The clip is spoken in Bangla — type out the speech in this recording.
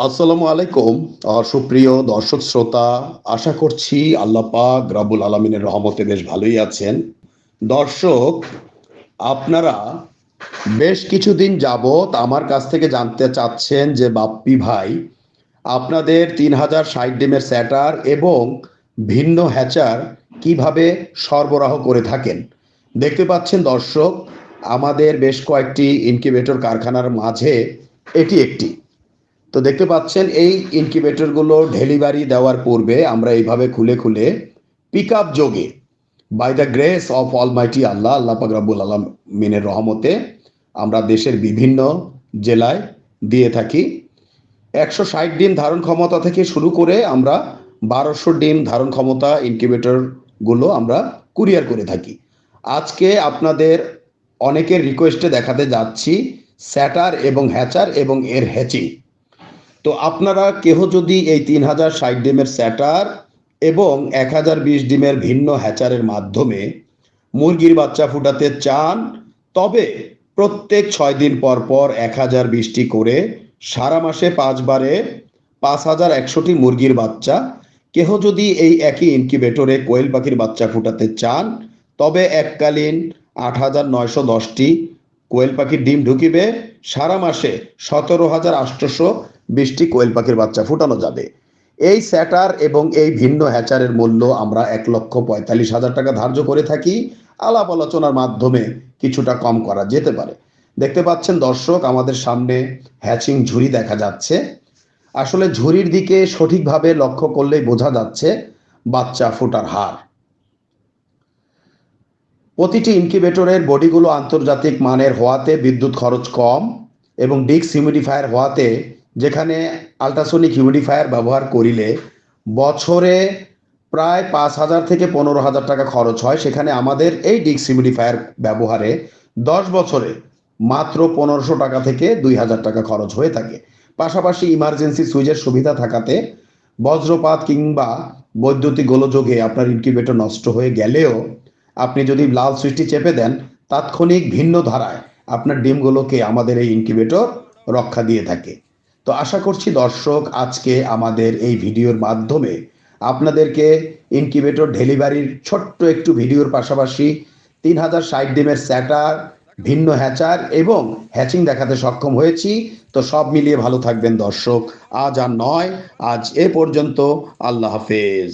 আসসালামু আলাইকুম। সুপ্রিয় দর্শক শ্রোতা, আশা করছি আল্লাহ পাক রব্বুল আলামিনের রহমতে বেশ ভালোই আছেন। দর্শক, আপনারা বেশ কিছুদিন যাবৎ আমার কাছ থেকে জানতে চাচ্ছেন যে বাপ্পি ভাই, আপনাদের ৩০৬০ ডিমের স্যাটার এবং ভিন্ন হ্যাচার কিভাবে সরবরাহ করে থাকেন। দেখতে পাচ্ছেন দর্শক, আমাদের বেশ কয়েকটি ইনকিউবেটর কারখানার মাঝে এটি একটি। তো দেখতে পাচ্ছেন এই ইনকিউবেটরগুলো ডেলিভারি দেওয়ার পূর্বে আমরা এইভাবে খুলে খুলে পিক আপ যোগে by the grace of almighty Allah Allah পাক রব্বুল আলামিনের রহমতে আমরা দেশের বিভিন্ন জেলায় দিয়ে থাকি। ১৬০ ডিম ধারণ ক্ষমতা থেকে শুরু করে আমরা ১২০০ ডিম ধারণ ক্ষমতা ইনকিউবেটরগুলো আমরা কুরিয়ার করে থাকি। আজকে আপনাদের অনেকের রিকোয়েস্টে দেখাতে যাচ্ছি স্যাটার এবং হ্যাচার এবং এর হ্যাচিং। তো আপনারা কেহ যদি এই ৩০৬০ ডিমের স্যাটার এবং ১০২০ ডিমের ভিন্ন হ্যাচারের মাধ্যমে মুরগির বাচ্চা ফুটাতে চান, তবে প্রত্যেক ৬ দিন পর পর ১০২০টি করে সারা মাসে ৫ বারে ৫,১০০টি মুরগির বাচ্চা, কেহ যদি এই একই ইনকিউবেটরে কোয়েল পাখির বাচ্চা ফুটাতে চান, তবে এককালীন ৮,৯১০টি কোয়েল পাখির ডিম ঢুকিবে। সারা মাসে ১৭,৮২০টি কোয়েল পাখির বাচ্চা ফুটানো যাবে। এই স্যাটার এবং এই ভিন্ন হ্যাচারের মূল্য আমরা ১,৪৫,০০০ টাকা ধার্য করে থাকি। আলাপ আলোচনার মাধ্যমে কিছুটা কম করা যেতে পারে। দেখতে পাচ্ছেন দর্শক, আমাদের সামনে হ্যাচিং ঝুড়ি দেখা যাচ্ছে। আসলে ঝুড়ির দিকে সঠিকভাবে লক্ষ্য করলেই বোঝা যাচ্ছে বাচ্চা ফোটার হার। প্রতিটি ইনকিউবেটরের বডিগুলো আন্তর্জাতিক মানের হওয়াতে বিদ্যুৎ খরচ কম এবং ডিস্ক হিউমিডিফায়ার হওয়াতে, যেখানে আল্ট্রাসোনিক হিউমিডিফায়ার ব্যবহার করিলে বছরে প্রায় ৫,০০০ থেকে ১৫,০০০ টাকা খরচ হয়, সেখানে আমাদের এই ডিস্ক হিউমিডিফায়ার ব্যবহারে ১০ বছরে মাত্র ১৫০০ টাকা থেকে ২,০০০ টাকা খরচ হয়ে থাকে। পাশাপাশি ইমার্জেন্সি সুইচের সুবিধা থাকাতে বজ্রপাত কিংবা বৈদ্যুতিক গোলযোগে আপনার ইনকিউবেটর নষ্ট হয়ে গেলেও আপনি যদি লাল সুইচটি চেপে দেন, তাৎক্ষণিক ভিন্ন ধারায় আপনার ডিমগুলোকে আমাদের এই ইনকিউবেটর রক্ষা দিয়ে থাকে। তো আশা করছি দর্শক, আজকে আমাদের এই ভিডিওর মাধ্যমে আপনাদেরকে ইনকিউবেটর ডেলিভারির ছোট্ট একটু ভিডিওর পাশাপাশি ৩০৬০ ডিমের স্যাটার, ভিন্ন হ্যাচার এবং হ্যাচিং দেখাতে সক্ষম হয়েছি। তো সব মিলিয়ে ভালো থাকবেন দর্শক। আজ আর নয়, আজ এ পর্যন্ত। আল্লাহ হাফেজ।